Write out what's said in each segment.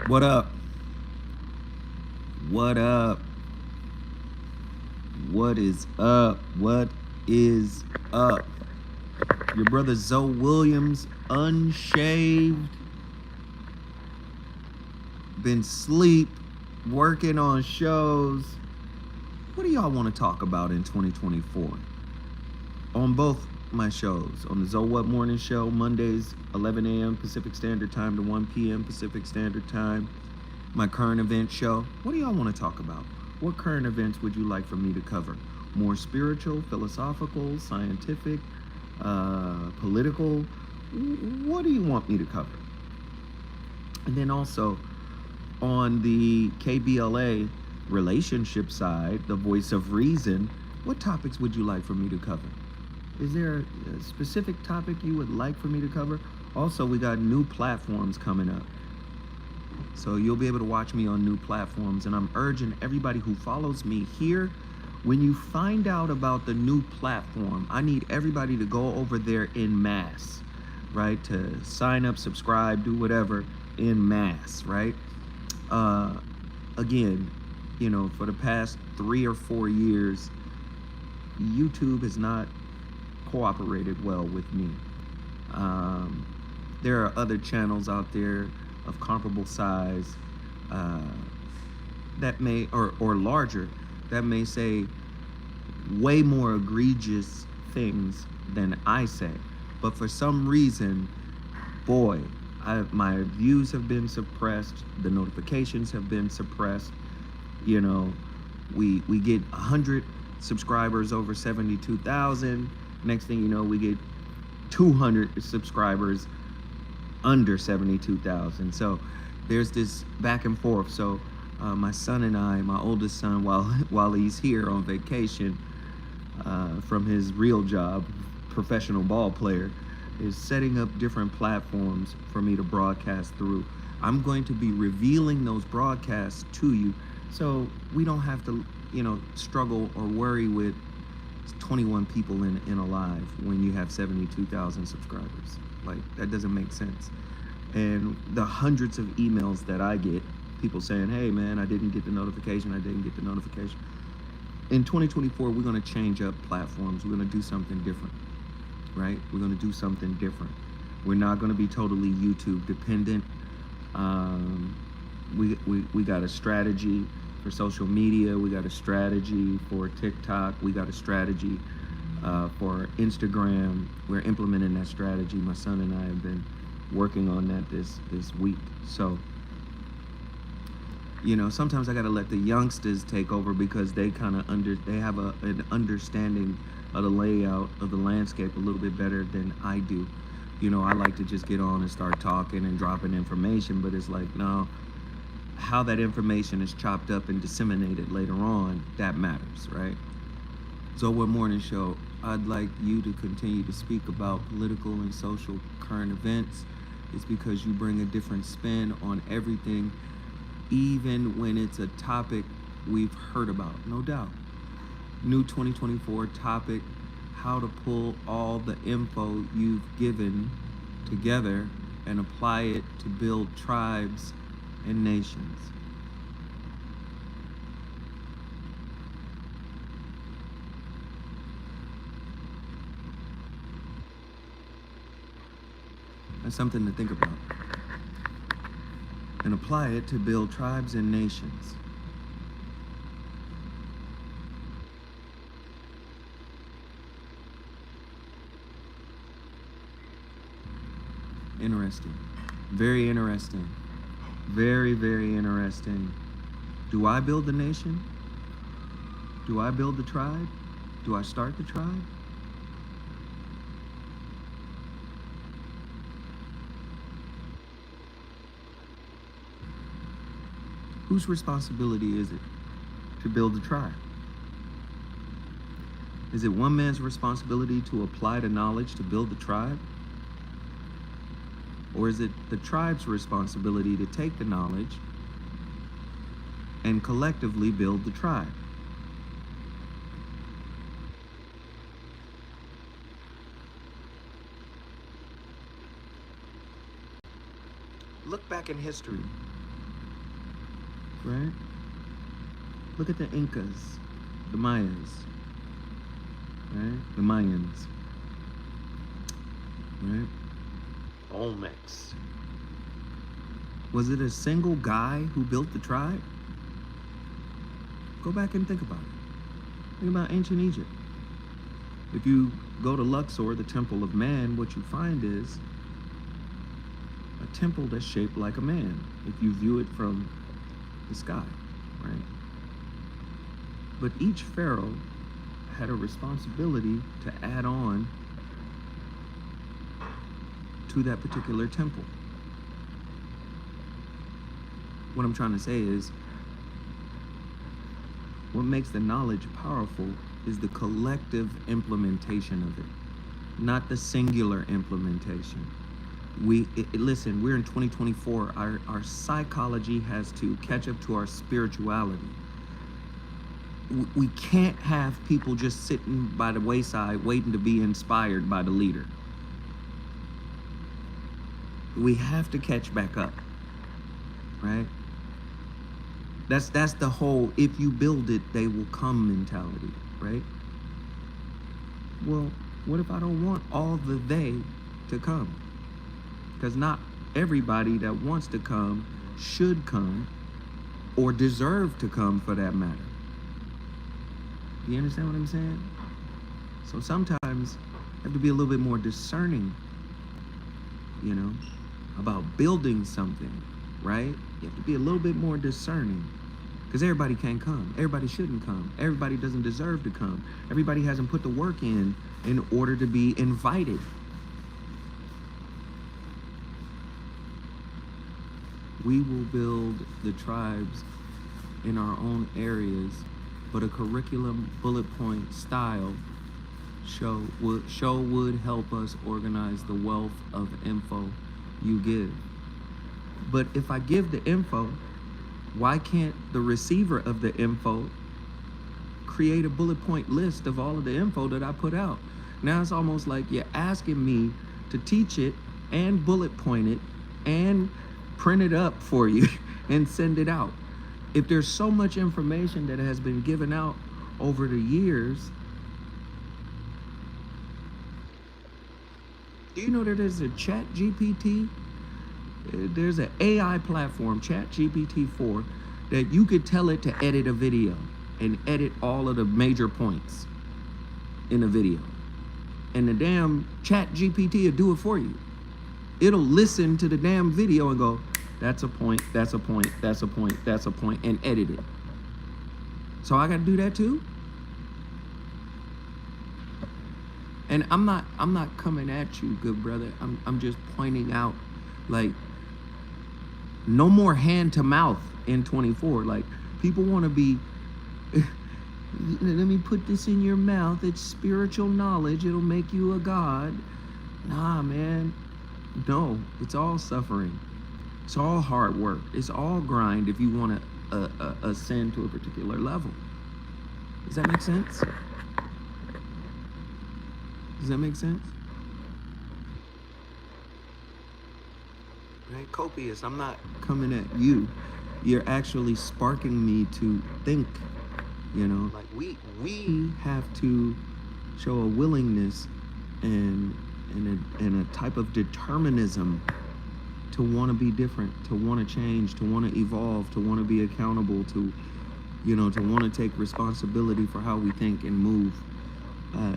What up? What up? What is up? What is up? Your brother Zoe Williams, unshaved, been sleep, working on shows. What do y'all want to talk about in 2024? On both my shows, on the ZoWhat morning show, Mondays, 11 a.m. Pacific Standard Time to 1 p.m. Pacific Standard Time. My current event show. What do y'all want to talk about? What current events would you like for me to cover? More spiritual, philosophical, scientific, political? What do you want me to cover? And then also on the KBLA relationship side, the voice of reason, what topics would you like for me to cover? Is there a specific topic you would like for me to cover? Also, we got new platforms coming up. So you'll be able to watch me on new platforms. And I'm urging everybody who follows me here, when you find out about the new platform, I need everybody to go over there in mass, right? To sign up, subscribe, do whatever in mass, right? Again, for the past 3 or 4 years, YouTube has not cooperated well with me. There are other channels out there of comparable size that may, or larger, that may say way more egregious things than I say. But for some reason, boy, my views have been suppressed, the notifications have been suppressed. We get 100 subscribers over 72,000. Next thing you know, we get 200 subscribers under 72,000. So there's this back and forth. So my son and I, my oldest son, while he's here on vacation from his real job, professional ball player, is setting up different platforms for me to broadcast through. I'm going to be revealing those broadcasts to you, so we don't have to, struggle or worry with 21 people in a live when you have 72,000 subscribers. Like, that doesn't make sense. And the hundreds of emails that I get, people saying, hey man, I didn't get the notification. In 2024, we're going to change up platforms. We're going to do something different, right? We're going to do something different. We're not going to be totally YouTube dependent. We got a strategy for social media. We got a strategy for TikTok. We got a strategy for Instagram. We're implementing that strategy. My son and I have been working on that this week. So, sometimes I got to let the youngsters take over because they kind of they have an understanding of the layout of the landscape a little bit better than I do. I like to just get on and start talking and dropping information, but it's like, no, how that information is chopped up and disseminated later on, that matters, right? ZoWhat Morning Show, I'd like you to continue to speak about political and social current events. It's because you bring a different spin on everything, even when it's a topic we've heard about, no doubt. New 2024 topic, how to pull all the info you've given together and apply it to build tribes and nations. That's something to think about. And apply it to build tribes and nations. Interesting. Very interesting. Very, very interesting. Do I build the nation? Do I build the tribe? Do I start the tribe? Whose responsibility is it to build the tribe? Is it one man's responsibility to apply the knowledge to build the tribe? Or is it the tribe's responsibility to take the knowledge and collectively build the tribe? Look back in history. right? Look at the Incas, the Mayas, right? The Mayans, right? Olmecs. Was it a single guy who built the tribe? Go back and think about it. Think about ancient Egypt. If you go to Luxor, the temple of man, what you find is a temple that's shaped like a man, if you view it from the sky, right? But each pharaoh had a responsibility to add on to that particular temple. What I'm trying to say is, what makes the knowledge powerful is the collective implementation of it, not the singular implementation. Listen, we're in 2024. Our psychology has to catch up to our spirituality. We can't have people just sitting by the wayside waiting to be inspired by the leader. We have to catch back up, right? That's the whole if you build it, they will come mentality, right? Well, what if I don't want all the they to come? Because not everybody that wants to come should come or deserve to come for that matter. You understand what I'm saying? So sometimes you have to be a little bit more discerning, you know, about building something, right? You have to be a little bit more discerning, because everybody can't come. Everybody shouldn't come. Everybody doesn't deserve to come. Everybody hasn't put the work in order to be invited. We will build the tribes in our own areas, but a curriculum bullet point style show would help us organize the wealth of info you give. But if I give the info, why can't the receiver of the info create a bullet point list of all of the info that I put out? Now it's almost like you're asking me to teach it and bullet point it and print it up for you and send it out. If there's so much information that has been given out over the years, do you know that there's a Chat GPT? There's an AI platform, Chat GPT-4, that you could tell it to edit a video and edit all of the major points in a video. And the damn Chat GPT will do it for you. It'll listen to the damn video and go, that's a point, that's a point, that's a point, that's a point, and edit it. So I gotta do that too? And I'm not coming at you, good brother. I'm just pointing out, like, no more hand to mouth in 24. Like, people want to be, let me put this in your mouth. It's spiritual knowledge. It'll make you a god. Nah, man. No, it's all suffering. It's all hard work. It's all grind if you want to ascend to a particular level. Does that make sense? Does that make sense? Right, copious. I'm not coming at you. You're actually sparking me to think. You know, like we have to show a willingness and a type of determinism to want to be different, to want to change, to want to evolve, to want to be accountable, to, you know, to want to take responsibility for how we think and move.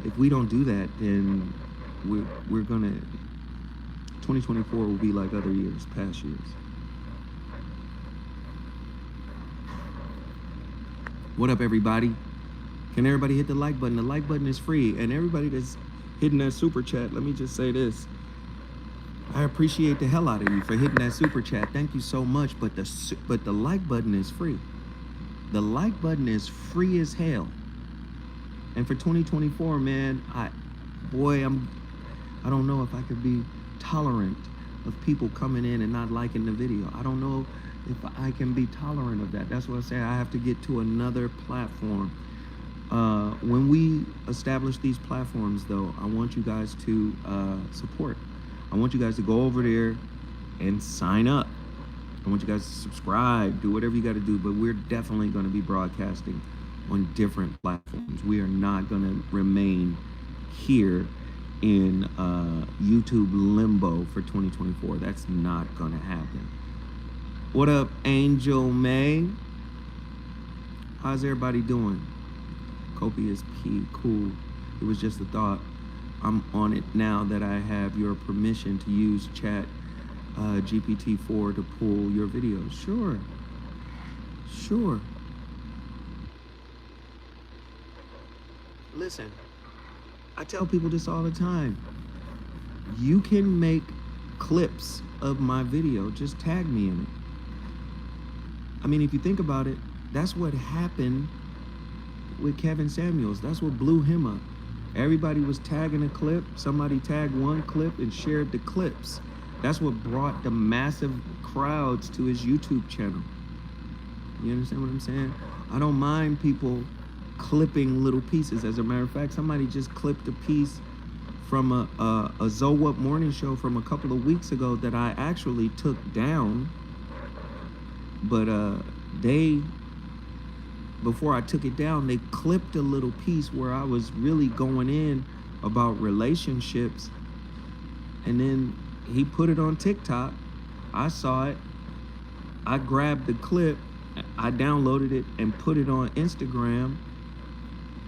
If we don't do that, then we're gonna. 2024 will be like other years, past years. What up, everybody? Can everybody hit the like button? The like button is free, and everybody that's hitting that super chat, let me just say this. I appreciate the hell out of you for hitting that super chat. Thank you so much, but the like button is free. The like button is free as hell. And for 2024, man, I don't know if I could be tolerant of people coming in and not liking the video. I don't know if I can be tolerant of that. That's what I say. I have to get to another platform. When we establish these platforms, though, I want you guys to support. I want you guys to go over there and sign up. I want you guys to subscribe, do whatever you got to do, but we're definitely going to be broadcasting on different platforms. We are not going to remain here in YouTube limbo for 2024. That's not going to happen. What up, Angel May? How's everybody doing? Copious P, cool. It was just a thought. I'm on it now that I have your permission to use chat GPT-4 to pull your videos. Sure. Listen, I tell people this all the time. You can make clips of my video. Just tag me in it. I mean, if you think about it, that's what happened with Kevin Samuels. That's what blew him up. Everybody was tagging a clip. Somebody tagged one clip and shared the clips. That's what brought the massive crowds to his YouTube channel. You understand what I'm saying? I don't mind people clipping little pieces. As a matter of fact, somebody just clipped a piece from a ZoWhat morning show from a couple of weeks ago that I actually took down. But before I took it down, they clipped a little piece where I was really going in about relationships. And then he put it on TikTok. I saw it. I grabbed the clip. I downloaded it and put it on Instagram.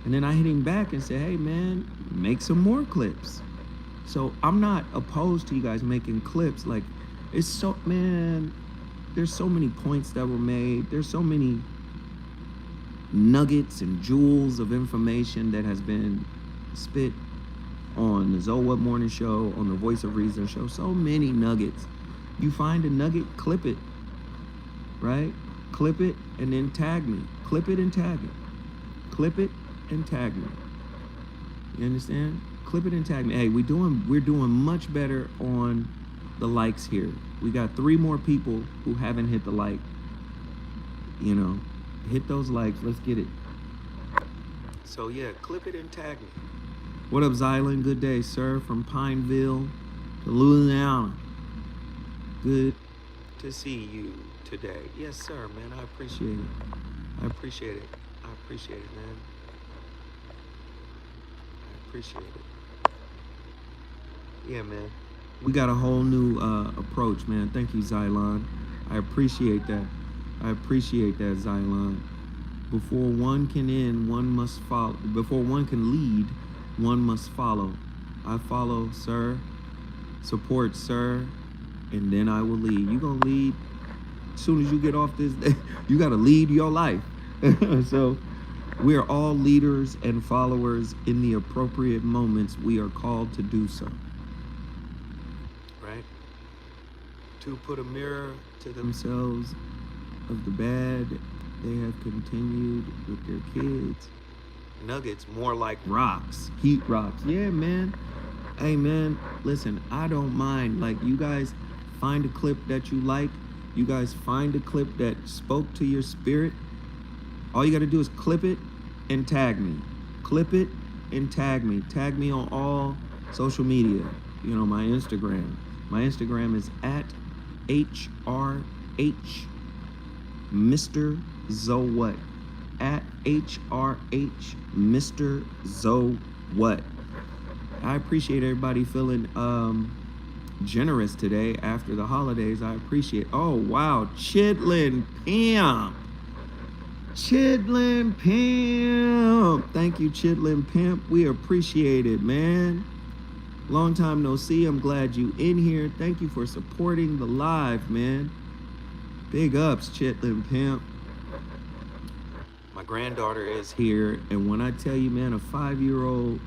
And then I hit him back and said, hey, man, make some more clips. So I'm not opposed to you guys making clips. Like, it's so, man, there's so many points that were made. There's so many nuggets and jewels of information that has been spit on the ZoWhat morning show, on the Voice of Reason show. So many nuggets. You find a nugget, clip it, right? Clip it and then tag me. Clip it and tag it. Clip it and tag me. You understand? Clip it and tag me. Hey, we're doing much better on the likes here. We got 3 more people who haven't hit the like. You know, hit those likes. Let's get it. So yeah, clip it and tag me. What up, Zylan? Good day, sir. From Pineville to Louisiana. Good to see you today. Yes, sir, man. I appreciate it. I appreciate it, man. I appreciate it. Yeah, man. We got a whole new approach, man. Thank you, Zylan. I appreciate that. Zylan. Before one can end, one must follow. Before one can lead, one must follow. I follow, sir. Support, sir. And then I will lead. You gonna lead as soon as you get off this day. You gotta lead your life. So we're all leaders and followers in the appropriate moments. We are called to do so. Right? To put a mirror to themselves of the bad they have continued with their kids. Nuggets more like rocks, heat rocks. Yeah, man. Hey, man, listen, I don't mind. Like, you guys find a clip that you like. You guys find a clip that spoke to your spirit. All you got to do is clip it and tag me. Clip it and tag me. Tag me on all social media. You know, my Instagram. My Instagram is at HRH Mr. ZoWhat. At HRH Mr. ZoWhat. I appreciate everybody feeling generous today after the holidays. I appreciate. Oh wow, Chitlin Pimp. Thank you, Chitlin Pimp. We appreciate it, man. Long time no see. I'm glad you in here. Thank you for supporting the live, man. Big ups, Chitlin Pimp. My granddaughter is here, and when I tell you, man, a 5-year-old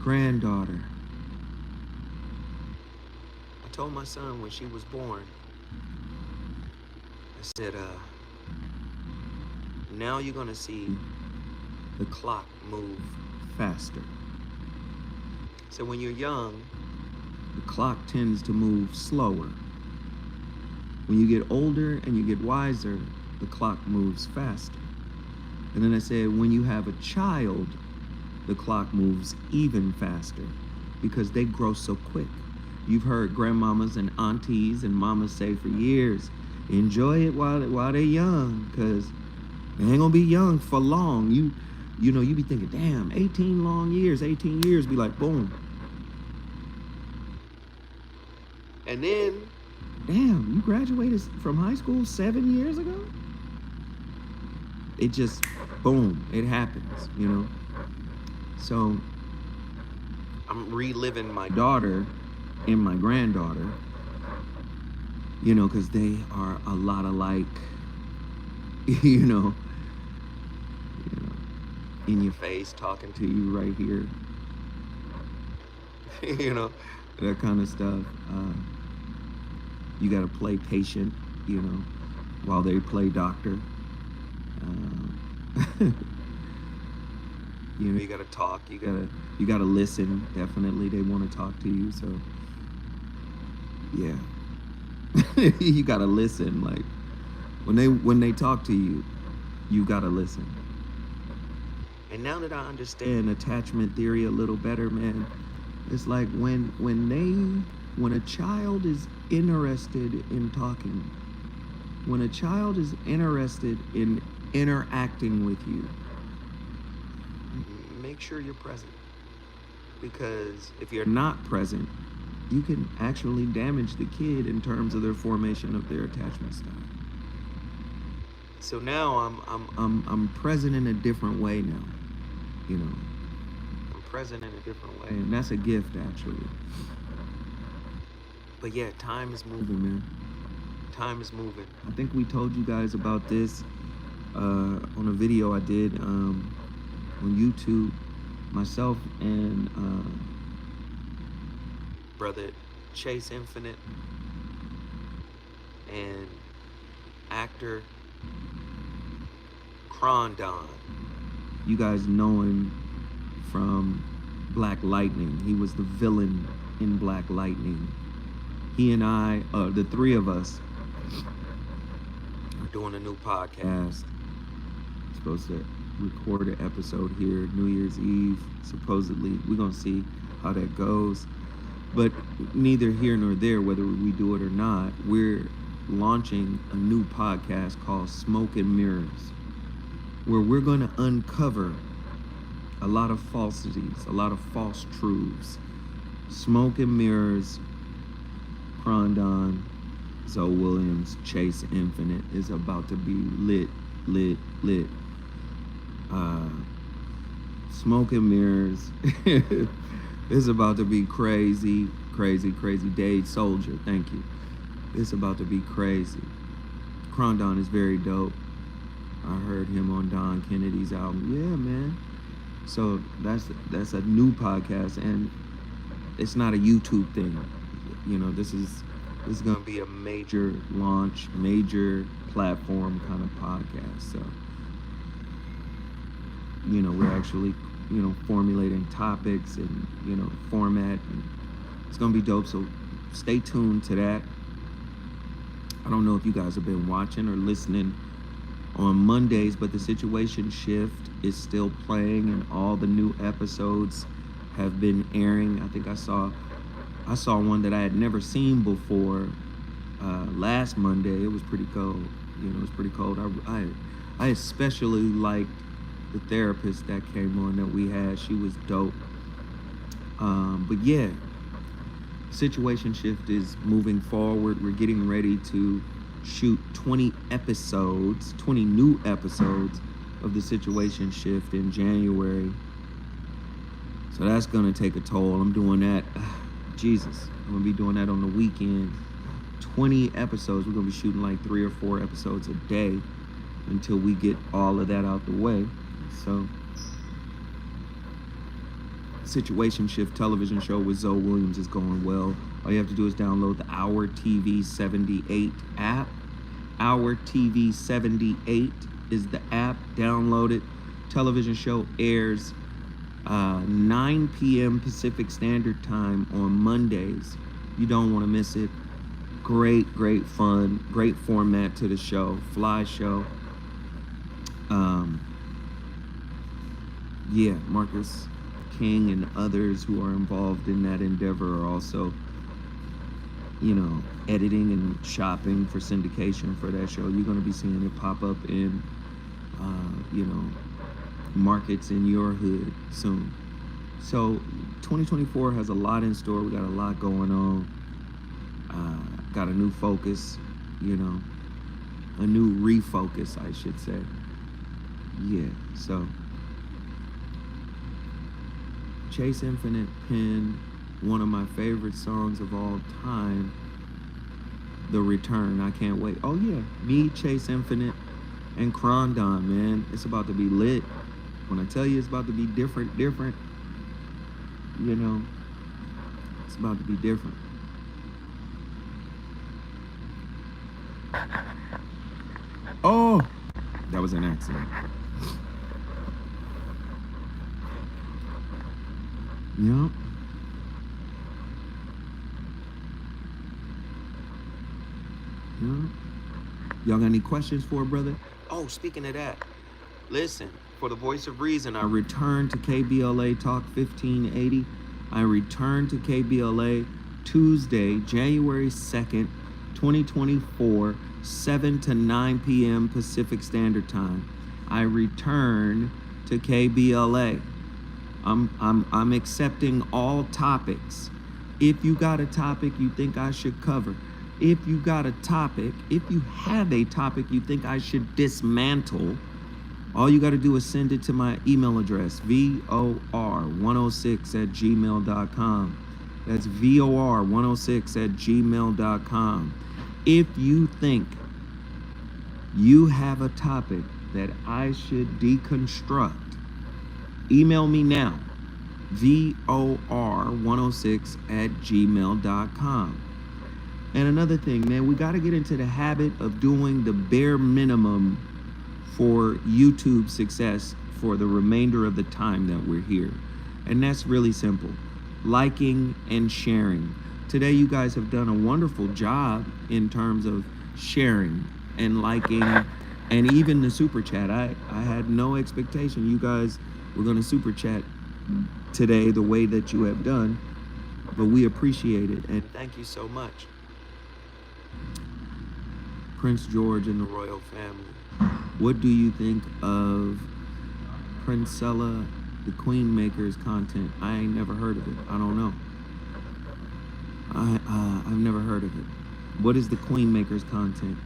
granddaughter. I told my son when she was born, I said, now you're gonna see the clock move faster. So when you're young, the clock tends to move slower. When you get older and you get wiser, the clock moves faster. And then I said, when you have a child, the clock moves even faster because they grow so quick. You've heard grandmamas and aunties and mamas say for years, Enjoy it while they're young, because they ain't gonna be young for long. You know, you be thinking, damn, 18 long years, 18 years, be like, boom. And then, damn, you graduated from high school 7 years ago? It just, boom, it happens, you know? So, I'm reliving my daughter and my granddaughter, you know, because they are a lot alike, you know, in your face, talking to you right here, you know, that kind of stuff. You got to play patient, you know, while they play doctor. You know, you got to talk. You got to listen. Definitely, they want to talk to you. So, yeah, you got to listen. Like when they talk to you, you got to listen. And now that I understand attachment theory a little better, man, it's like when a child is interested in talking, when a child is interested in interacting with you, make sure you're present. Because if you're not present, you can actually damage the kid in terms of their formation of their attachment style. So now I'm present in a different way now. You know, I'm present in a different way, and that's a gift, actually. But yeah, time is moving, man. Time is moving. I think we told you guys about this on a video I did on YouTube. Myself and brother Chase Infinite and actor Crondon. You guys know him from Black Lightning. He was the villain in Black Lightning. He and I, the three of us, are doing a new podcast. Supposed to record an episode here New Year's Eve. Supposedly, we're gonna see how that goes. But neither here nor there, whether we do it or not, we're launching a new podcast called Smoke and Mirrors, where we're going to uncover a lot of falsities, a lot of false truths. Smoke and Mirrors, Crondon, Zoe Williams, Chase Infinite is about to be lit. Smoke and Mirrors is about to be crazy. Dade Soldier, thank you. It's about to be crazy. Crondon is very dope. I heard him on Don Kennedy's album. Yeah, man. So that's a new podcast, and it's not a YouTube thing. You know, this is gonna be a major launch, major platform kind of podcast. So, you know, we're actually, you know, formulating topics and, you know, format, and it's gonna be dope. So stay tuned to that. I don't know if you guys have been watching or listening on Mondays, but the Situation Shift is still playing, and all the new episodes have been airing. I think I saw one that I had never seen before last Monday. It was pretty cold. You know, it was pretty cold. I especially liked the therapist that came on that we had. She was dope. But yeah, Situation Shift is moving forward. We're getting ready to shoot 20 new episodes of the Situation Shift in January. So that's gonna take a toll. I'm doing that. Jesus, I'm gonna be doing that on the weekend. 20 episodes. We're gonna be shooting like 3 or 4 episodes a day until we get all of that out the way. So, Situation Shift television show with Zoe Williams is going well. All you have to do is download the Our TV 78 app. Our TV 78 is the app. Download it. Television show airs 9 p.m. Pacific Standard Time on Mondays. You don't want to miss it. Great fun. Great format to the show. Fly show. Yeah, Marcus King and others who are involved in that endeavor are also editing and shopping for syndication for that show. You're going to be seeing it pop up in, markets in your hood soon. So 2024 has a lot in store. We got a lot going on. Got a new focus, a new refocus, I should say. Yeah, so Chase Infinite penned one of my favorite songs of all time, The Return. I can't wait. Oh yeah, me, Chase Infinite, and Crondon, man. It's about to be lit. When I tell you it's about to be different, it's about to be different. Oh, that was an accident. Yep. Y'all got any questions for a brother? Oh, speaking of that, listen, for the voice of reason, I returned to KBLA Talk 1580. I returned to KBLA Tuesday, January 2nd, 2024, 7 to 9 p.m. Pacific Standard Time. I return to KBLA. I'm accepting all topics. If you got a topic you think I should cover, if you have a topic you think I should dismantle, all you got to do is send it to my email address, VOR106@gmail.com. That's VOR106@gmail.com. If you think you have a topic that I should deconstruct, email me now, VOR106@gmail.com. And another thing, man, we got to get into the habit of doing the bare minimum for YouTube success for the remainder of the time that we're here. And that's really simple. Liking and sharing. Today, you guys have done a wonderful job in terms of sharing and liking, and even the super chat. I had no expectation you guys were going to super chat today the way that you have done, but we appreciate it, and thank you so much. Prince George and the royal family. What do you think of Princella, the Queen Maker's content? I ain't never heard of it. I don't know. I've never heard of it. What is the Queen Maker's content?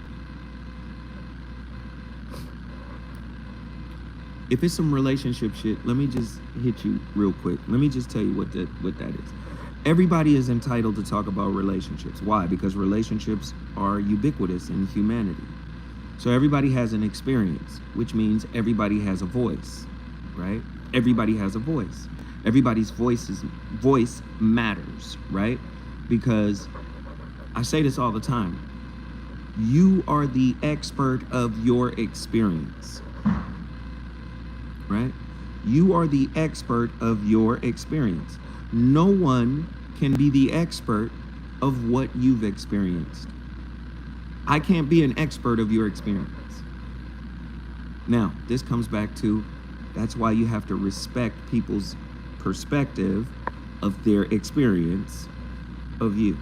If it's some relationship shit, let me just hit you real quick. Let me just tell you what that is. Everybody is entitled to talk about relationships. Why? Because relationships are ubiquitous in humanity. So everybody has an experience, which means everybody has a voice, right? Everybody has a voice. Everybody's voice matters, right? Because I say this all the time. You are the expert of your experience, right? You are the expert of your experience. No one can be the expert of what you've experienced. I can't be an expert of your experience. Now, this comes back to, that's why you have to respect people's perspective of their experience of you.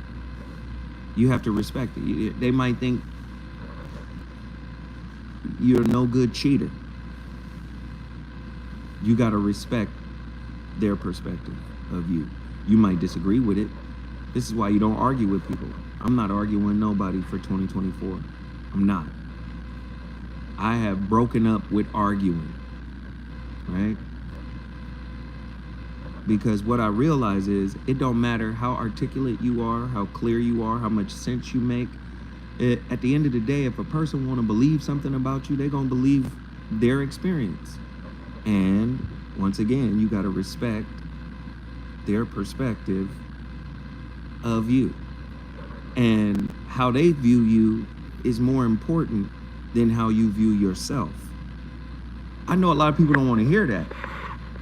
You have to respect it. They might think you're no good cheater. You got to respect their perspective of you. You might disagree with it. This is why you don't argue with people. I'm not arguing with nobody for 2024. I'm not. I have broken up with arguing, right? Because what I realize is it don't matter how articulate you are, how clear you are, how much sense you make. At the end of the day, if a person want to believe something about you, they're going to believe their experience. And once again, you got to respect their perspective of you. And how they view you is more important than how you view yourself. I know a lot of people don't want to hear that.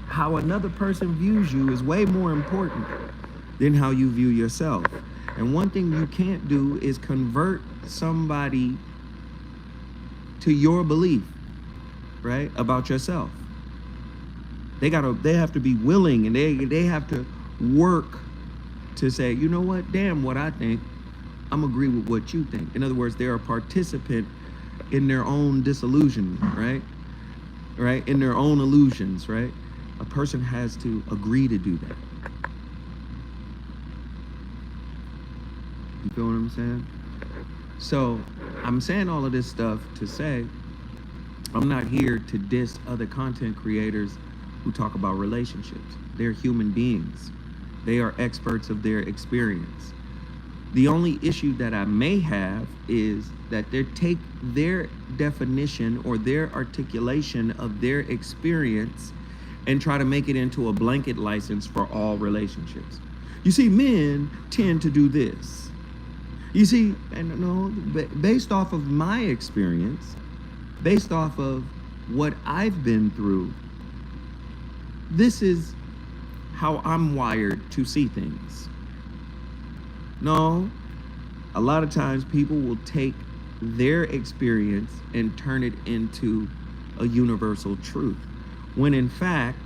How another person views you is way more important than how you view yourself. And one thing you can't do is convert somebody to your belief, right, about yourself. They have to be willing, and they have to work to say, you know what, damn what I think, I'm agree with what you think. In other words, they're a participant in their own disillusionment, right? Right? In their own illusions, right? A person has to agree to do that. You feel what I'm saying? So I'm saying all of this stuff to say I'm not here to diss other content creators who talk about relationships. They're human beings. They are experts of their experience. The only issue that I may have is that they take their definition or their articulation of their experience and try to make it into a blanket license for all relationships. You see, men tend to do this. You see, and no, based off of my experience, based off of what I've been through, this is how I'm wired to see things. No, a lot of times people will take their experience and turn it into a universal truth, when in fact,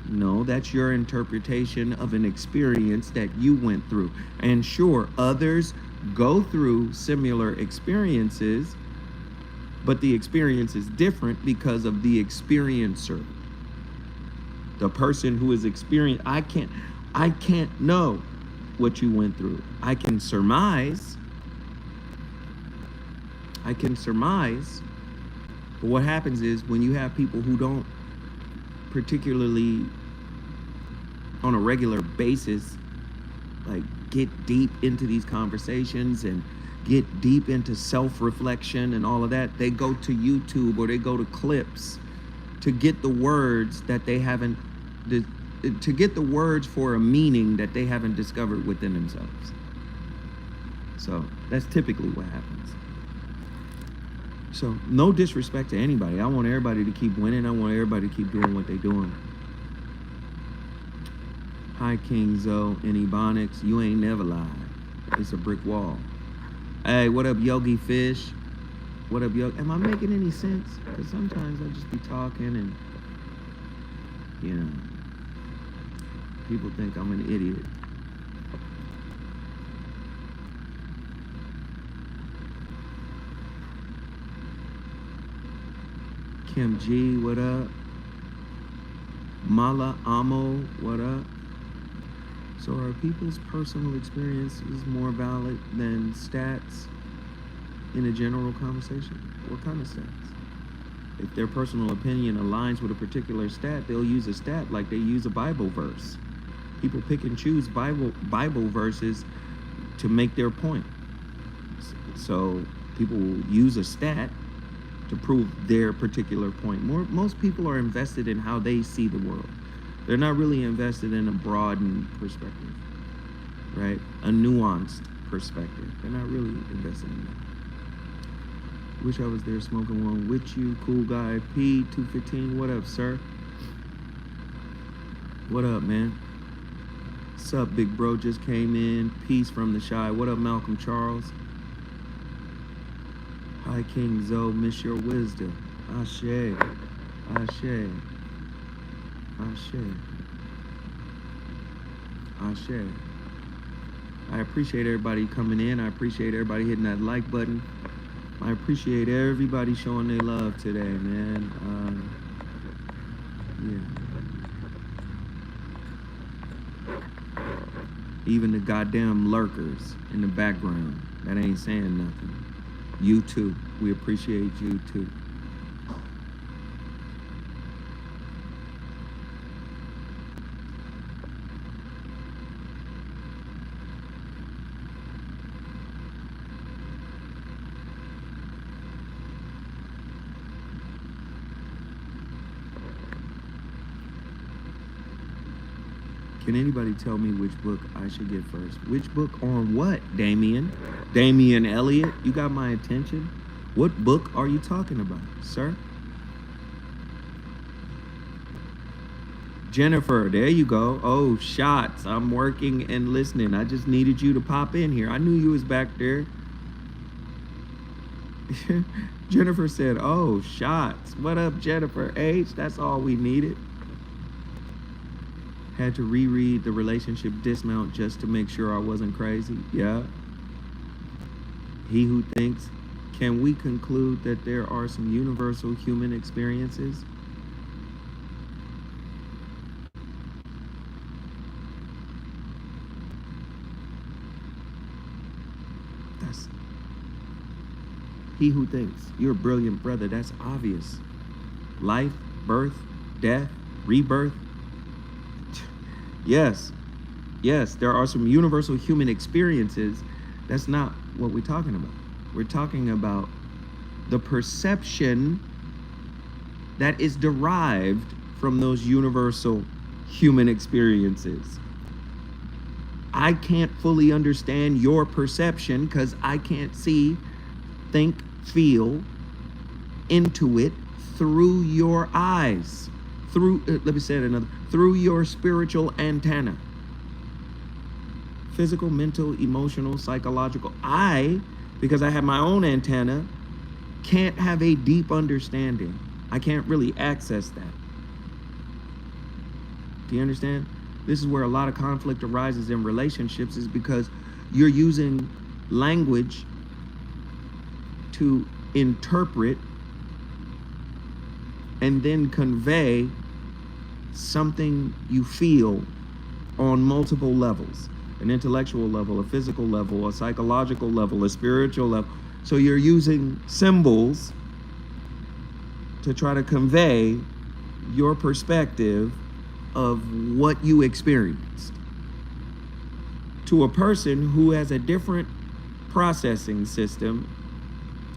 no, that's your interpretation of an experience that you went through. And sure, others go through similar experiences, but the experience is different because of the experiencer. The person who is experienced, I can't know what you went through. I can surmise. But what happens is when you have people who don't particularly on a regular basis like get deep into these conversations and get deep into self-reflection and all of that, they go to YouTube or they go to clips to get the words that they haven't, to get the words for a meaning that they haven't discovered within themselves. So that's typically what happens. So no disrespect to anybody. I want everybody to keep winning. I want everybody to keep doing what they're doing. Hi, King Zo and Ebonics. You ain't never lied. It's a brick wall. Hey, what up, Yogi Fish? What up, Yogi? Am I making any sense? Because sometimes I just be talking and, you know, people think I'm an idiot. Kim G, what up? Mala Amo, what up? So are people's personal experiences more valid than stats in a general conversation? What kind of stats? If their personal opinion aligns with a particular stat, they'll use a stat like they use a Bible verse. People pick and choose Bible verses to make their point. So people will use a stat to prove their particular point. Most people are invested in how they see the world. They're not really invested in a broadened perspective, right? A nuanced perspective. They're not really invested in that. Wish I was there smoking one with you, cool guy. P215, what up, sir? What up, man? What's up, big bro? Just came in. Peace from the shy. What up, Malcolm Charles? Hi, King Zo. Miss your wisdom. Ashe. Ashe. Ashe. Ashe. I appreciate everybody coming in. I appreciate everybody hitting that like button. I appreciate everybody showing their love today, man. Yeah. Even the goddamn lurkers in the background that ain't saying nothing. You too. We appreciate you too. Can anybody tell me which book I should get first? Which book on what, Damien? Damien Elliott, you got my attention. What book are you talking about, sir? Jennifer, there you go. Oh, shots. I'm working and listening. I just needed you to pop in here. I knew you was back there. Jennifer said, oh, shots. What up, Jennifer H? That's all we needed. Had to reread The Relationship Dismount just to make sure I wasn't crazy. Yeah. He who thinks, can we conclude that there are some universal human experiences? That's he who thinks. You're a brilliant brother. That's obvious. Life, birth, death, rebirth. Yes, yes, there are some universal human experiences. That's not what we're talking about. We're talking about the perception that is derived from those universal human experiences. I can't fully understand your perception because I can't see, think, feel, intuit through your eyes. Through, let me say it another, through your spiritual antenna. Physical, mental, emotional, psychological. I, because I have my own antenna, can't have a deep understanding. I can't really access that. Do you understand? This is where a lot of conflict arises in relationships, is because you're using language to interpret and then convey something you feel on multiple levels. An intellectual level, a physical level, a psychological level, a spiritual level. So you're using symbols to try to convey your perspective of what you experienced to a person who has a different processing system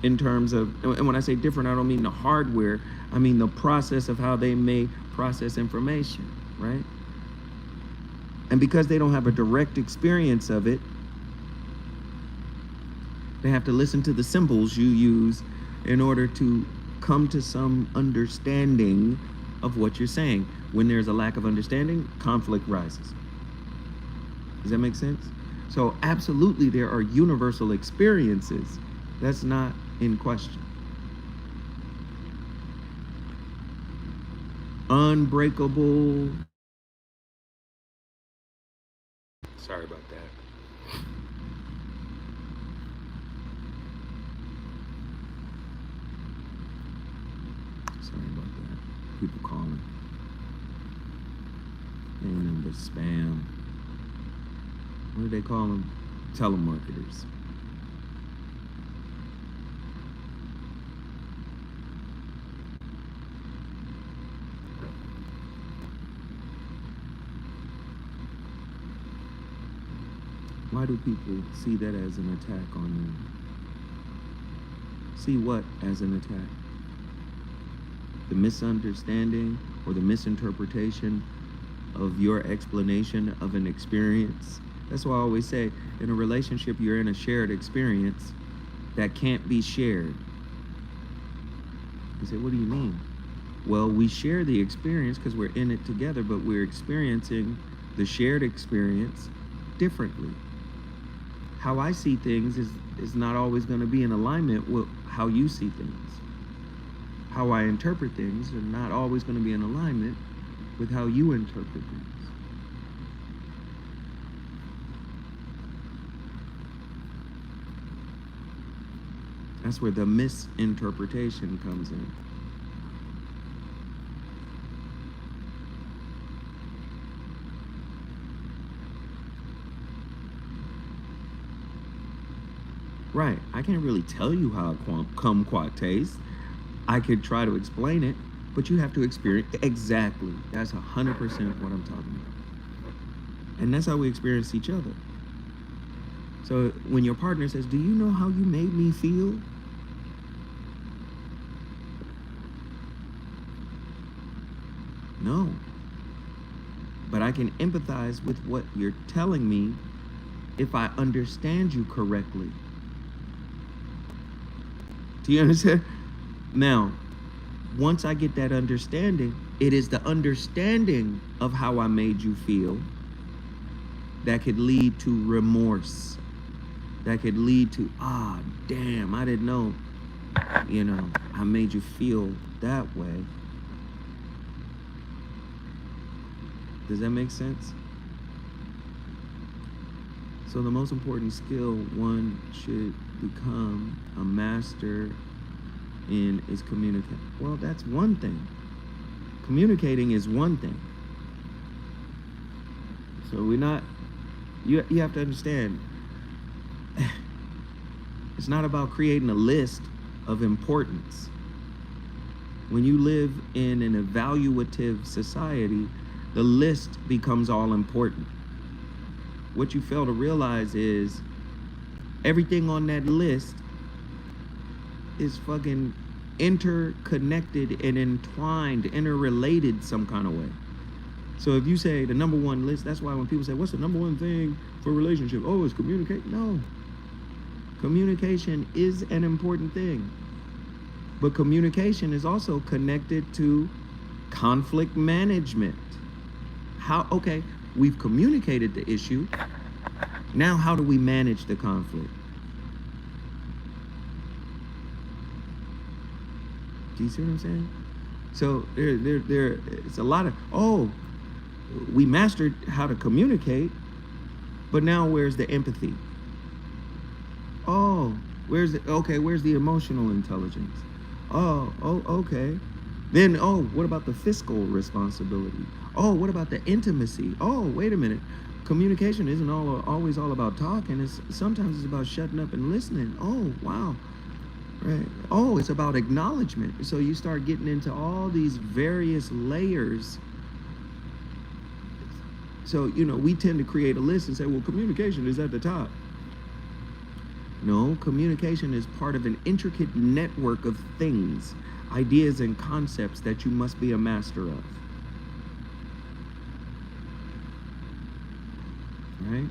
in terms of, and when I say different, I don't mean the hardware, I mean the process of how they may process information, right? And because they don't have a direct experience of it, they have to listen to the symbols you use in order to come to some understanding of what you're saying. When there's a lack of understanding, conflict rises. Does that make sense? So absolutely there are universal experiences. That's not in question. Unbreakable. Sorry about that. Sorry about that. People calling. Ain't nothing but spam. What do they call them? Telemarketers. Why do people see that as an attack on them? See what as an attack? The misunderstanding or the misinterpretation of your explanation of an experience. That's why I always say, in a relationship, you're in a shared experience that can't be shared. You say, what do you mean? Well, we share the experience because we're in it together, but we're experiencing the shared experience differently. How I see things is not always going to be in alignment with how you see things. How I interpret things are not always going to be in alignment with how you interpret things. That's where the misinterpretation comes in. Right, I can't really tell you how a kumquat tastes. I could try to explain it, but you have to experience exactly. That's 100% what I'm talking about. And that's how we experience each other. So when your partner says, do you know how you made me feel? No. But I can empathize with what you're telling me if I understand you correctly. Do you understand? Now, once I get that understanding, it is the understanding of how I made you feel that could lead to remorse. That could lead to, damn, I didn't know, I made you feel that way. Does that make sense? So the most important skill one should become a master in is communicate. Well, that's one thing. Communicating is one thing. So we're not, you have to understand, it's not about creating a list of importance. When you live in an evaluative society, the list becomes all important. What you fail to realize is everything on that list is fucking interconnected and entwined, interrelated some kind of way. So if you say the number one list, that's why when people say, what's the number one thing for a relationship? Oh, it's communicate. No. Communication is an important thing. But communication is also connected to conflict management. Okay, we've communicated the issue. Now how do we manage the conflict? Do you see what I'm saying? So it's a lot of, we mastered how to communicate, but now where's the empathy? Where's the emotional intelligence? Okay. Then, what about the fiscal responsibility? What about the intimacy? Wait a minute. Communication isn't always all about talking. Sometimes it's about shutting up and listening. Wow. Right. It's about acknowledgement. So you start getting into all these various layers. So, we tend to create a list and say, well, communication is at the top. No, communication is part of an intricate network of things, ideas and concepts that you must be a master of. Right?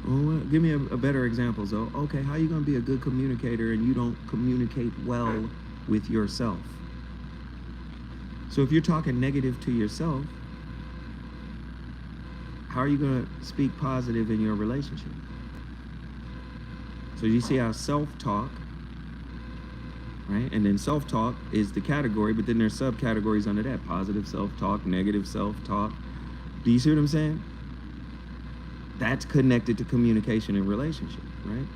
Well, give me a better example. So, okay, how are you going to be a good communicator and you don't communicate well with yourself? So if you're talking negative to yourself, how are you going to speak positive in your relationship? So you see how self-talk, right? And then self-talk is the category, but then there's subcategories under that. Positive self-talk, negative self-talk. Do you see what I'm saying? That's connected to communication and relationship, right?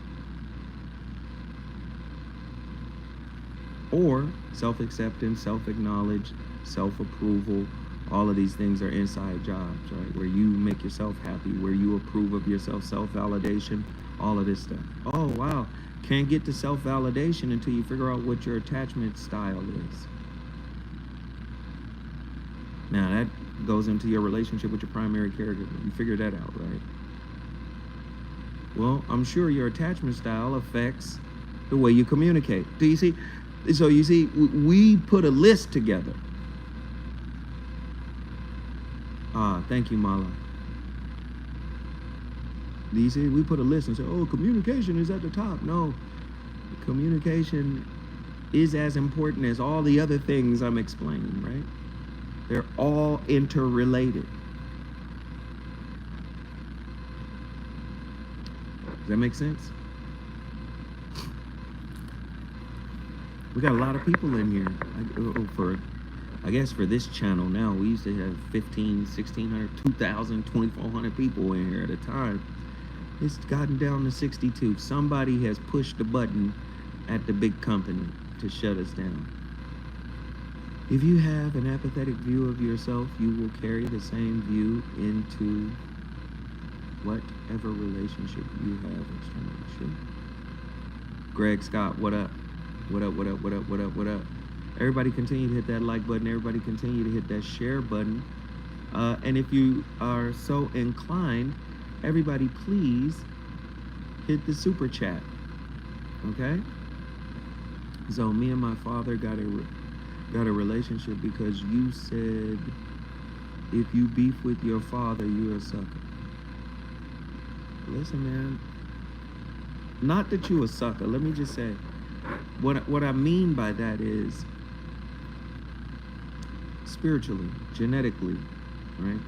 Or self-acceptance, self-acknowledge, self-approval. All of these things are inside jobs, right? Where you make yourself happy, where you approve of yourself, self-validation, all of this stuff. Oh, wow. Can't get to self-validation until you figure out what your attachment style is. Now, that goes into your relationship with your primary caregiver. You figure that out, right? Well, I'm sure your attachment style affects the way you communicate. Do you see? So you see, we put a list together. Thank you, Mala. Do you see? We put a list and say, communication is at the top. No, communication is as important as all the other things I'm explaining, right? They're all interrelated. Does that make sense? We got a lot of people in here. I guess for this channel now, we used to have 15, 1,600, 2,000, 2,400 people in here at a time. It's gotten down to 62. Somebody has pushed the button at the big company to shut us down. If you have an apathetic view of yourself, you will carry the same view into whatever relationship you have externally. Greg Scott, what up? What up, what up, what up, what up, what up? Everybody continue to hit that like button. Everybody continue to hit that share button. And if you are so inclined, everybody please hit the super chat. Okay? So me and my father got a relationship because you said if you beef with your father, you're a sucker. Listen, man. Not that you a sucker. Let me just say, what I mean by that is spiritually, genetically, right?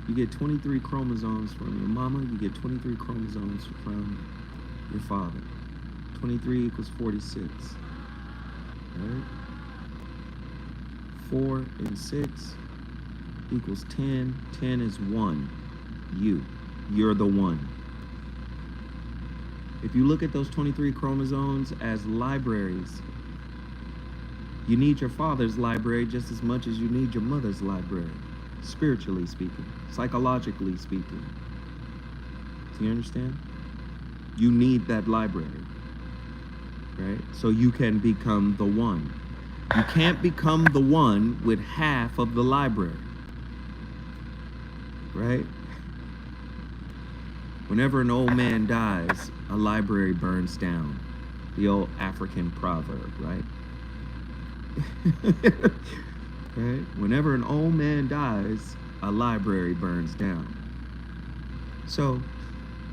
You get 23 chromosomes from your mama, you get 23 chromosomes from your father. 23 equals 46, right? 4 and 6 equals 10. 10 is 1. You're the one. If you look at those 23 chromosomes as libraries, you need your father's library just as much as you need your mother's library, spiritually speaking, psychologically speaking. Do you understand? You need that library, right? So you can become the one. You can't become the one with half of the library, right? Whenever an old man dies, a library burns down. The old African proverb, right? Right? Whenever an old man dies, a library burns down. So,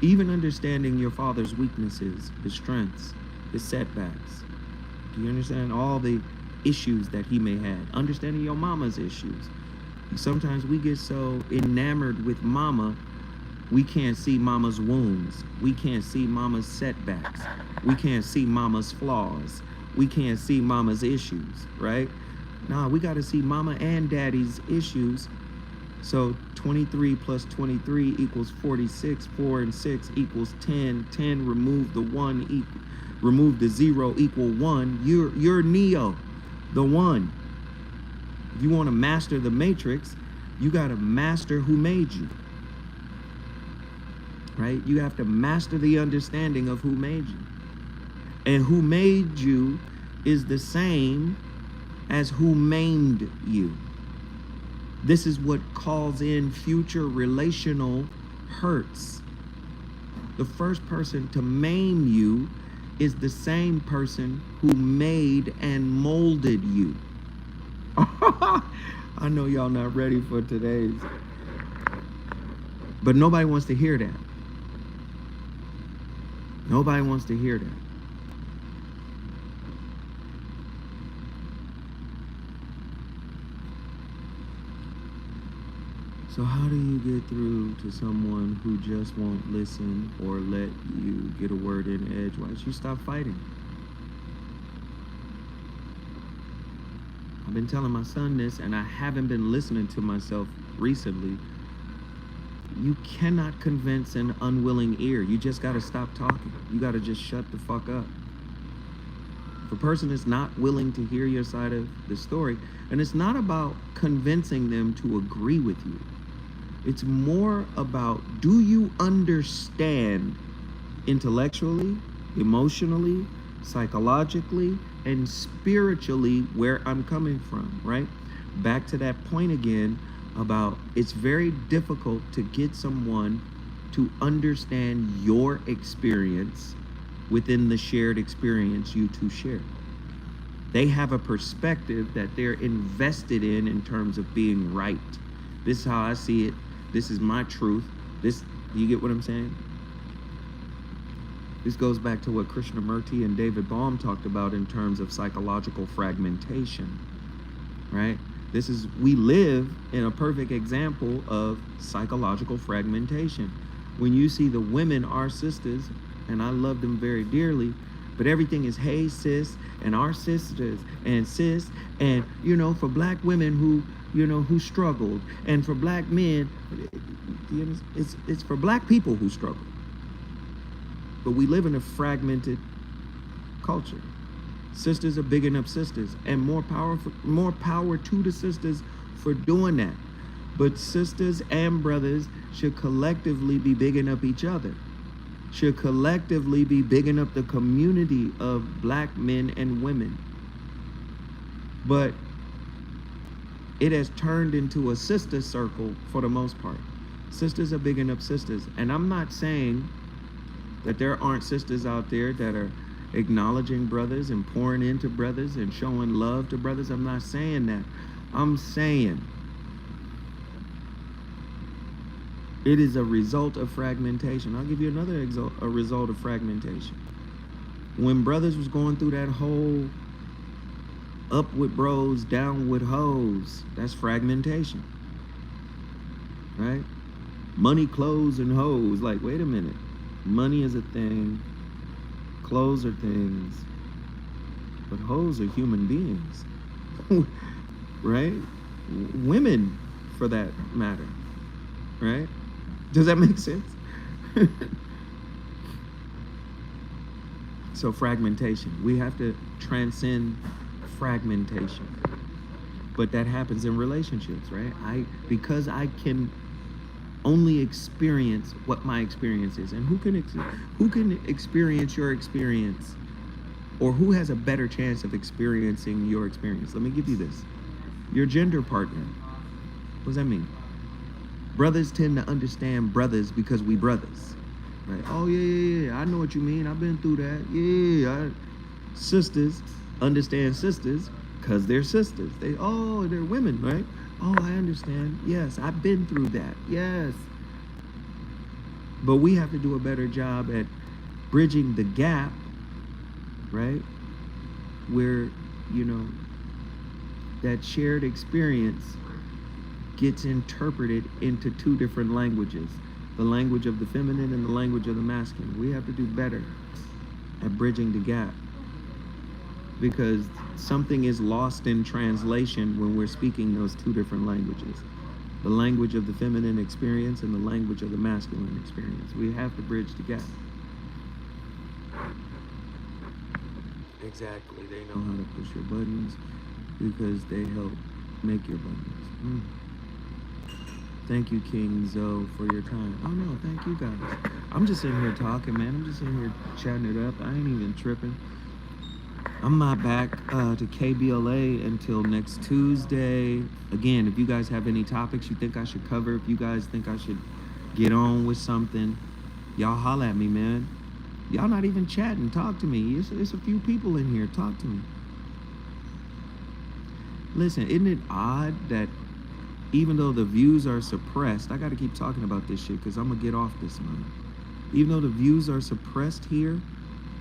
even understanding your father's weaknesses, his strengths, his setbacks. Do you understand all the issues that he may have? Understanding your mama's issues. Sometimes we get so enamored with mama, we can't see mama's wounds. We can't see mama's setbacks. We can't see mama's flaws. We can't see mama's issues, right? Nah, we got to see mama and daddy's issues. So 23 plus 23 equals 46. 4 and 6 equals 10. 10 remove the 1, remove the 0 equal 1. You're Neo, the 1. If you want to master the matrix, you got to master who made you. Right? You have to master the understanding of who made you. And who made you is the same as who maimed you. This is what calls in future relational hurts. The first person to maim you is the same person who made and molded you. I know y'all not ready for today's, but nobody wants to hear that. Nobody wants to hear that. So how do you get through to someone who just won't listen or let you get a word in edgewise? You stop fighting. I've been telling my son this, and I haven't been listening to myself recently. You cannot convince an unwilling ear. You just got to stop talking. You got to just shut the fuck up. If a person is not willing to hear your side of the story, and it's not about convincing them to agree with you. It's more about, do you understand intellectually, emotionally, psychologically, and spiritually where I'm coming from, right? Back to that point again about it's very difficult to get someone to understand your experience within the shared experience you two share. They have a perspective that they're invested in terms of being right. This is how I see it. This is my truth. You get what I'm saying? This goes back to what Krishnamurti and David Baum talked about in terms of psychological fragmentation, right? We live in a perfect example of psychological fragmentation. When you see the women, our sisters, and I love them very dearly, but everything is, hey sis, and our sisters, and sis, and for black women who struggled, and for black men, it's for black people who struggle. But we live in a fragmented culture. Sisters are bigging up sisters, and more power to the sisters for doing that. But sisters and brothers should collectively be bigging up each other. Should collectively be bigging up the community of black men and women. But it has turned into a sister circle for the most part. Sisters are bigging up sisters. And I'm not saying that there aren't sisters out there that are acknowledging brothers and pouring into brothers and showing love to brothers. I'm not saying that. I'm saying it is a result of fragmentation. I'll give you another a result of fragmentation. When brothers was going through that whole up with bros, down with hoes, that's fragmentation, right? Money, clothes, and hoes. Like, wait a minute. Money is a thing. Clothes are things. But hoes are human beings, right? Women, for that matter, right? Does that make sense? So fragmentation. We have to transcend fragmentation. But that happens in relationships, right? Because I can only experience what my experience is. And who can experience your experience, or who has a better chance of experiencing your experience? Let me give you this. Your gender partner. What does that mean? Brothers tend to understand brothers because we brothers, right? Oh yeah, I know what you mean. I've been through that. Sisters understand sisters because they're sisters. They're women, right? Oh, I understand. Yes, I've been through that. Yes. But we have to do a better job at bridging the gap, right? Where, that shared experience gets interpreted into two different languages, the language of the feminine and the language of the masculine. We have to do better at bridging the gap, because something is lost in translation when we're speaking those two different languages, the language of the feminine experience and the language of the masculine experience. We have to bridge the gap. Exactly. They know how to push your buttons because they help make your buttons. Thank you, King Zo, for your time. Oh no, thank you guys. I'm just sitting here talking, man. I'm just sitting here chatting it up. I ain't even tripping. I'm not back to KBLA until next Tuesday. Again, if you guys have any topics you think I should cover, if you guys think I should get on with something, y'all holla at me, man. Y'all not even chatting. Talk to me. It's a few people in here. Talk to me. Listen, isn't it odd that even though the views are suppressed, I got to keep talking about this shit because I'm going to get off this money. Even though the views are suppressed here,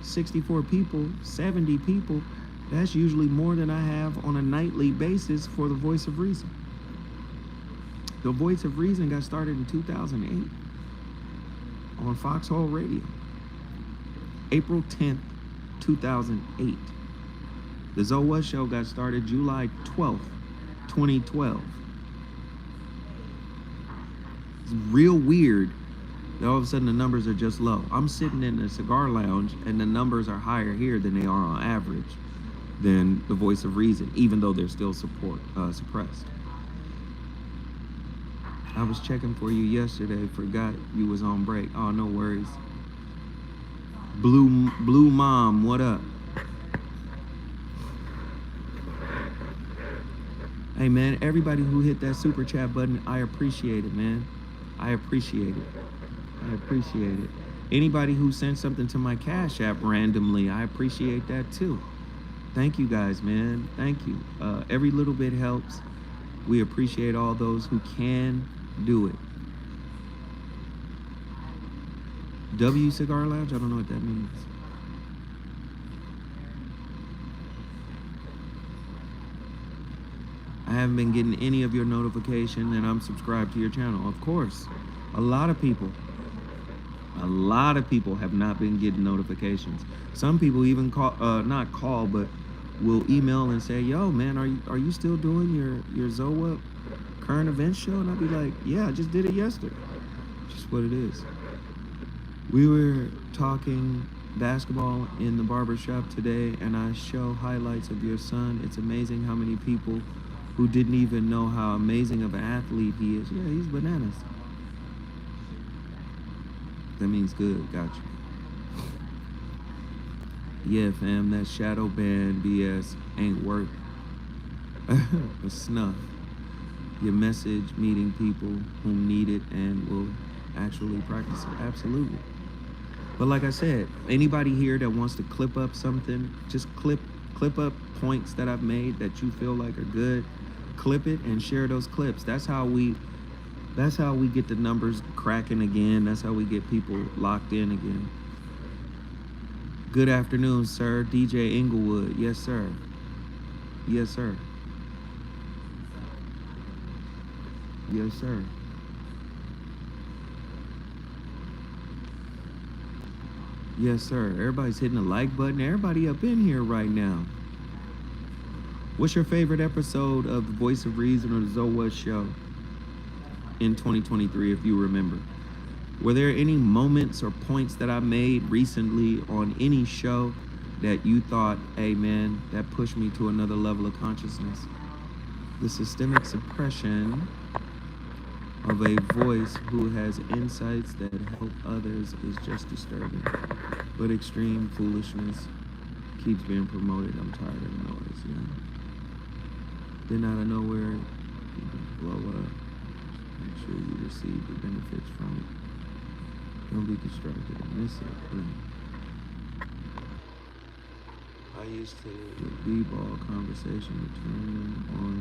64 people, 70 people, that's usually more than I have on a nightly basis for the Voice of Reason. The Voice of Reason got started in 2008 on Foxhole Radio. April 10th, 2008. The ZoWhat show got started July 12th, 2012. It's real weird that all of a sudden the numbers are just low. I'm sitting in a cigar lounge and the numbers are higher here than they are on average than the Voice of Reason, even though they're still suppressed. I was checking for you yesterday, forgot you was on break. Oh, no worries. Blue Mom, what up? Hey man, everybody who hit that super chat button, I appreciate it, man. I appreciate it. Anybody who sent something to my Cash App randomly, I appreciate that too. Thank you guys, man. Thank you. Every little bit helps. We appreciate all those who can do it. W Cigar Lounge? I don't know what that means. I haven't been getting any of your notification, and I'm subscribed to your channel. Of course, a lot of people have not been getting notifications. Some people even not call, but will email and say, "Yo, man, are you still doing your ZoWhat current events show?" And I'll be like, "Yeah, I just did it yesterday." Just what it is. We were talking basketball in the barbershop today, and I show highlights of your son. It's amazing how many people who didn't even know how amazing of an athlete he is. Yeah, he's bananas. That means good. Got you. Yeah, fam, that shadow ban BS ain't worth a snuff. Your message meeting people who need it and will actually practice it. Absolutely. But like I said, anybody here that wants to clip up something, just clip up points that I've made that you feel like are good. Clip it and share those clips. That's how we get the numbers cracking again. That's how we get people locked in again. Good afternoon, sir. DJ Inglewood. Yes, sir. Yes, sir. Yes, sir. Yes, sir. Everybody's hitting the like button. Everybody up in here right now. What's your favorite episode of The Voice of Reason or the ZoWhat show in 2023, if you remember? Were there any moments or points that I made recently on any show that you thought, hey man, that pushed me to another level of consciousness. The systemic suppression of a voice who has insights that help others is just disturbing. But extreme foolishness keeps being promoted. I'm tired of the noise, you know. Then out of nowhere, you blow up. Make sure you receive the benefits from it. Don't be distracted and miss it. I used to the b-ball conversation return on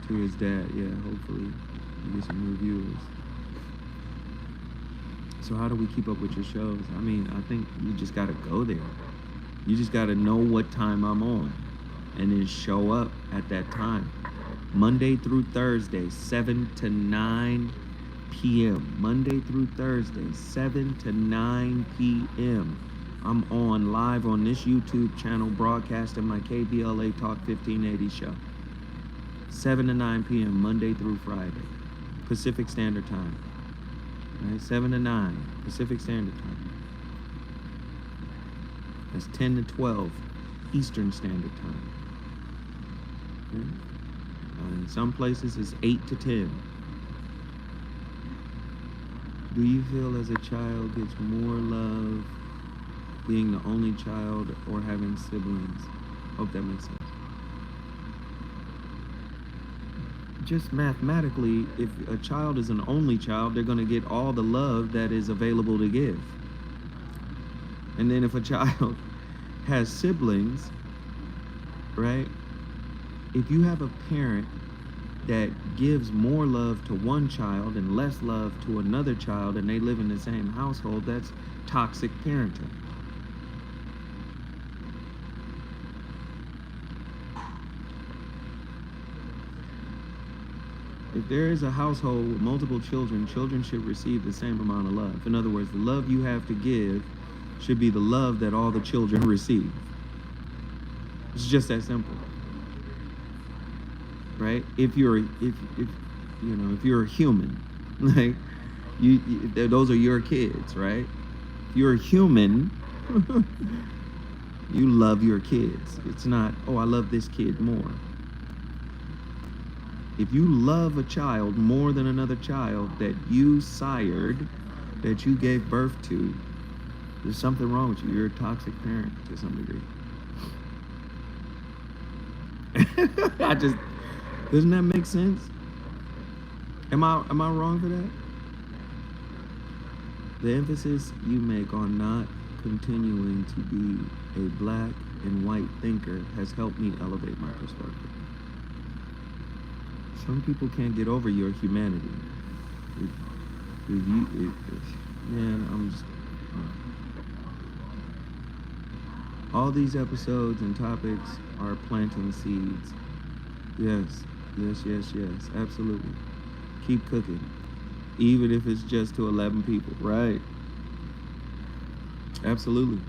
to his dad. Yeah, hopefully you get some new viewers. So how do we keep up with your shows? I mean, I think you just gotta go there. You just gotta know what time I'm on and then show up at that time. Monday through Thursday, 7 to 9 p.m. Monday through Thursday, 7 to 9 p.m. I'm on live on this YouTube channel broadcasting my KBLA Talk 1580 show. 7 to 9 p.m. Monday through Friday, Pacific Standard Time. Right? 7 to 9 Pacific Standard Time. That's 10 to 12 Eastern Standard Time. Okay? In some places it's 8 to 10. Do you feel as a child gets more love being the only child or having siblings? Hope that makes sense. Just mathematically, if a child is an only child, they're going to get all the love that is available to give. And then if a child has siblings, right? If you have a parent that gives more love to one child and less love to another child and they live in the same household, that's toxic parenting. If there is a household with multiple children, children should receive the same amount of love. In other words, the love you have to give should be the love that all the children receive. It's just that simple. Right? If you're a human, like those are your kids, right? If you're a human, you love your kids. It's not, oh, I love this kid more. If you love a child more than another child that you sired, that you gave birth to, there's something wrong with you. You're a toxic parent to some degree. Doesn't that make sense? Am I wrong for that? The emphasis you make on not continuing to be a black and white thinker has helped me elevate my perspective. Some people can't get over your humanity. All these episodes and topics are planting seeds. Yes, absolutely. Keep cooking. Even if it's just to 11 people, right? Absolutely.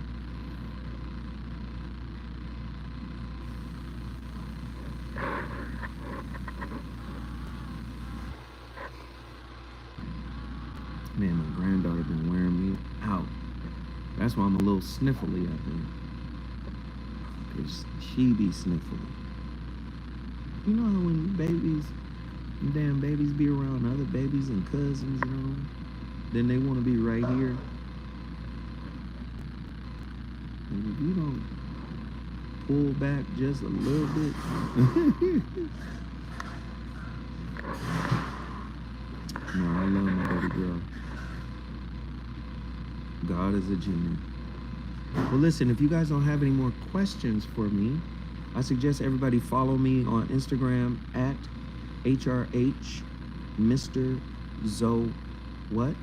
Man, my granddaughter been wearing me out. That's why I'm a little sniffly, I think. Because she be sniffly. You know how when damn babies be around other babies and cousins, you know, then they want to be right here. And if you don't pull back just a little bit, no, I love my baby girl. God is a genie. Well, listen, if you guys don't have any more questions for me, I suggest everybody follow me on Instagram at HRH Mr. ZoWhat.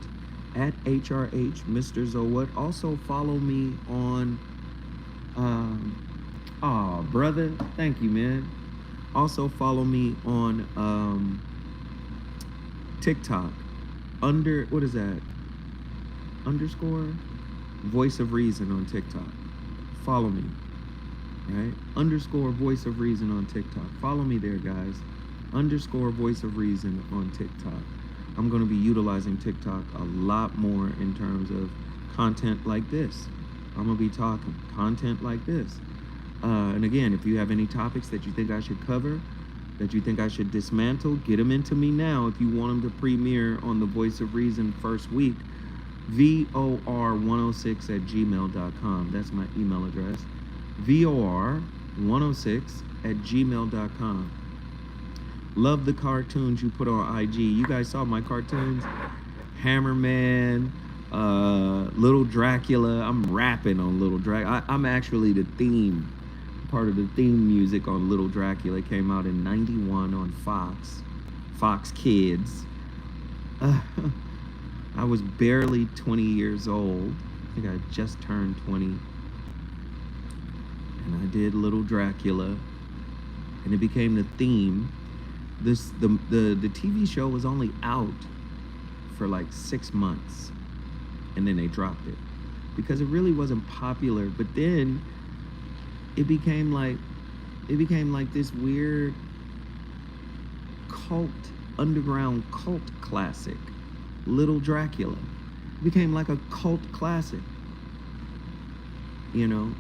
At HRH Mr. ZoWhat. Also follow me on brother, thank you, man. Also follow me on TikTok. What is that? Underscore Voice of Reason on TikTok. Follow me. Right? Underscore Voice of Reason on TikTok. Follow me there, guys. Underscore Voice of Reason on TikTok. I'm going to be utilizing TikTok a lot more in terms of content like this. I'm gonna be talking content like this. And again, if you have any topics that you think I should cover, that you think I should dismantle, get them into me now. If you want them to premiere on the Voice of Reason first week, VOR106@gmail.com. That's my email address. VOR106@gmail.com. Love the cartoons you put on IG. You guys saw my cartoons? Hammerman, Little Dracula. I'm rapping on Little Dracula. I'm actually the theme, part of the theme music on Little Dracula. It came out in '91 on Fox Kids. I was barely 20 years old. I think I just turned 20. And I did Little Dracula. And it became the theme. The TV show was only out for like 6 months. And then they dropped it. Because it really wasn't popular. But then it became like this weird underground cult classic. Little Dracula. It became like a cult classic. You know?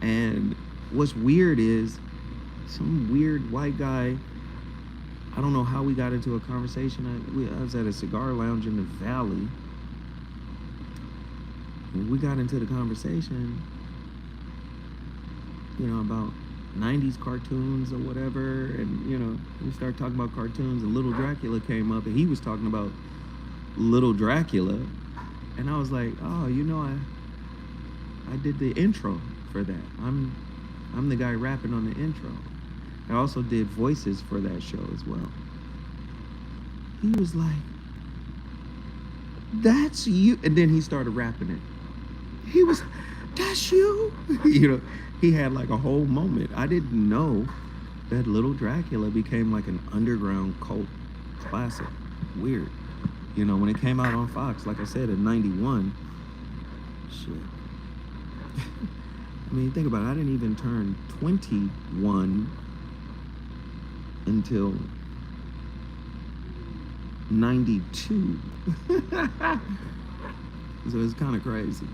And what's weird is some weird white guy, I don't know how we got into a conversation. I was at a cigar lounge in the Valley. And we got into the conversation, you know, about 90s cartoons or whatever. And, you know, we started talking about cartoons and Little Dracula came up and he was talking about Little Dracula. And I was like, oh, you know, I did the intro for that. I'm the guy rapping on the intro. I also did voices for that show as well. He was like, that's you. And then he started rapping it. He was, that's you. You know, he had like a whole moment. I didn't know that Little Dracula became like an underground cult classic. Weird. You know, when it came out on Fox, like I said, in '91, shit. I mean, think about it. I didn't even turn 21 until '92. So it's kind of crazy.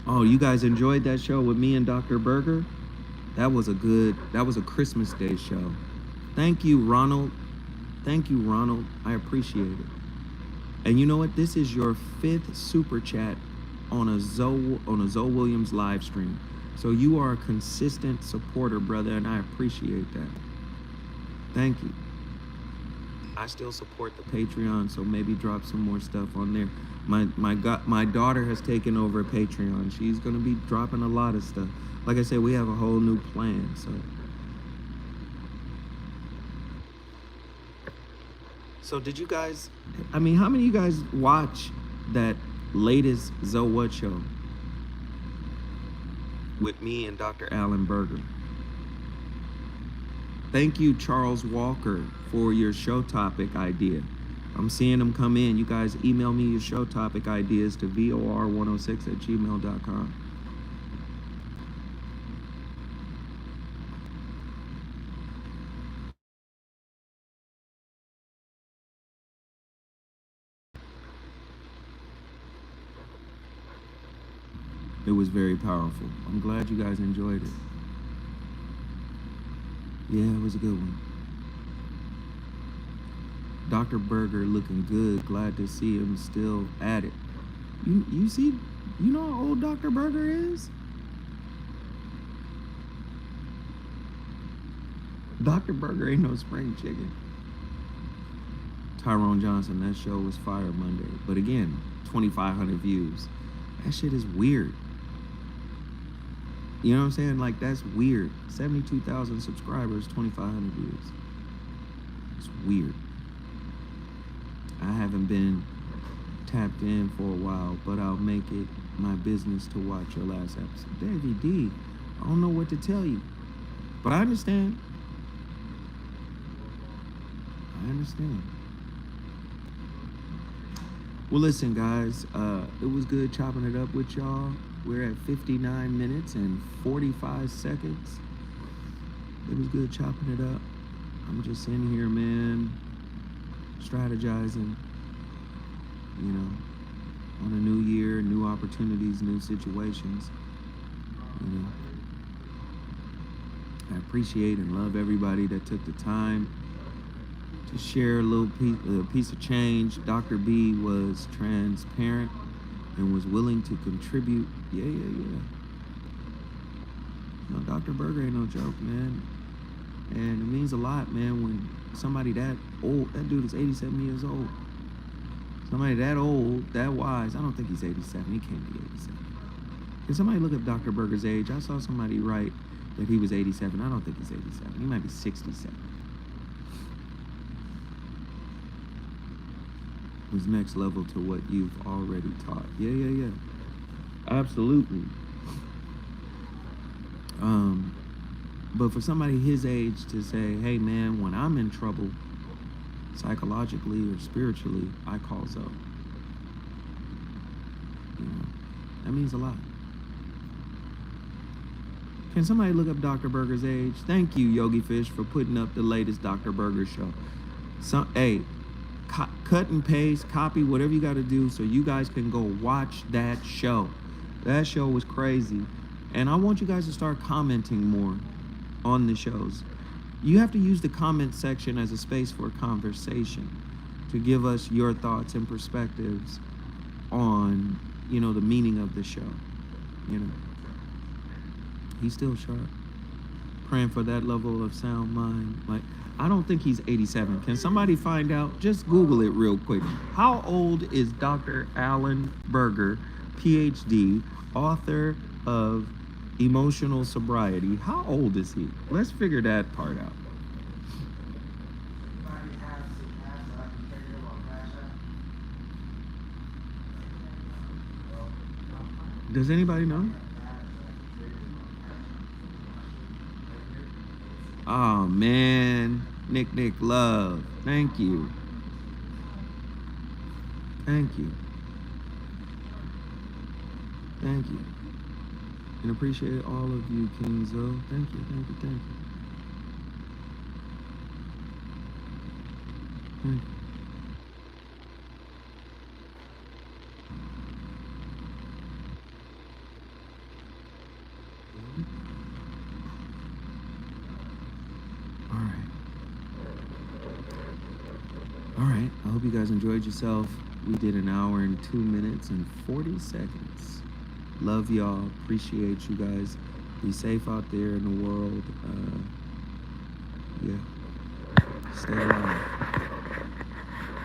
Oh, you guys enjoyed that show with me and Dr. Berger? That was a Christmas Day show. Thank you, Ronald. Thank you, Ronald. I appreciate it. And you know what? This is your 5th super chat on a Zoe Williams live stream. So you are a consistent supporter, brother, and I appreciate that. Thank you. I still support the Patreon, so maybe drop some more stuff on there. My daughter has taken over Patreon. She's gonna be dropping a lot of stuff. Like I said, we have a whole new plan, so. So did you guys, I mean, how many of you guys watch that latest ZoWhat show with me and Dr. Alan Berger? Thank you, Charles Walker, for your show topic idea. I'm seeing them come in. You guys email me your show topic ideas to VOR106@gmail.com. It was very powerful. I'm glad you guys enjoyed it. Yeah, it was a good one. Dr. Berger looking good. Glad to see him still at it. You see, you know how old Dr. Berger is? Dr. Berger ain't no spring chicken. Tyrone Johnson, that show was fire Monday. But again, 2,500 views. That shit is weird. You know what I'm saying? Like, that's weird. 72,000 subscribers, 2,500 views. It's weird. I haven't been tapped in for a while, but I'll make it my business to watch your last episode. Davey D, I don't know what to tell you, but I understand. I understand. Well, listen, guys, it was good chopping it up with y'all. We're at 59 minutes and 45 seconds. It was good chopping it up. I'm just in here, man, strategizing, you know. on a new year, new opportunities, new situations. You know, I appreciate and love everybody that took the time to share a little piece of change. Dr. B was transparent and was willing to contribute. Yeah. No, Dr. Berger ain't no joke, man. And it means a lot, man, when somebody that old, that dude is 87 years old. Somebody that old, that wise, I don't think he's 87, he can't be 87. Can somebody look up Dr. Berger's age? I saw somebody write that he was 87. I don't think he's 87. He might be 67. It's next level to what you've already taught. Yeah. Absolutely. But for somebody his age to say, hey man, when I'm in trouble, psychologically or spiritually, I call Zoe. You know, that means a lot. Can somebody look up Dr. Berger's age? Thank you, Yogi Fish, for putting up the latest Dr. Berger show. Hey, cut and paste, copy, whatever you got to do so you guys can go watch that show. That show was crazy. And I want you guys to start commenting more on the shows. You have to use the comment section as a space for a conversation to give us your thoughts and perspectives on, you know, the meaning of the show. You know, he's still sharp. Praying for that level of sound mind. Like, I don't think he's 87. Can somebody find out? Just Google it real quick. How old is Dr. Alan Berger, PhD, author of Emotional Sobriety? How old is he? Let's figure that part out. Does anybody know? Oh man, Nick Love, thank you. And appreciate all of you, King Zoe. Thank you. All right. I hope you guys enjoyed yourself. We did an hour and 2 minutes and 40 seconds. Love y'all. Appreciate you guys. Be safe out there in the world. Stay alive.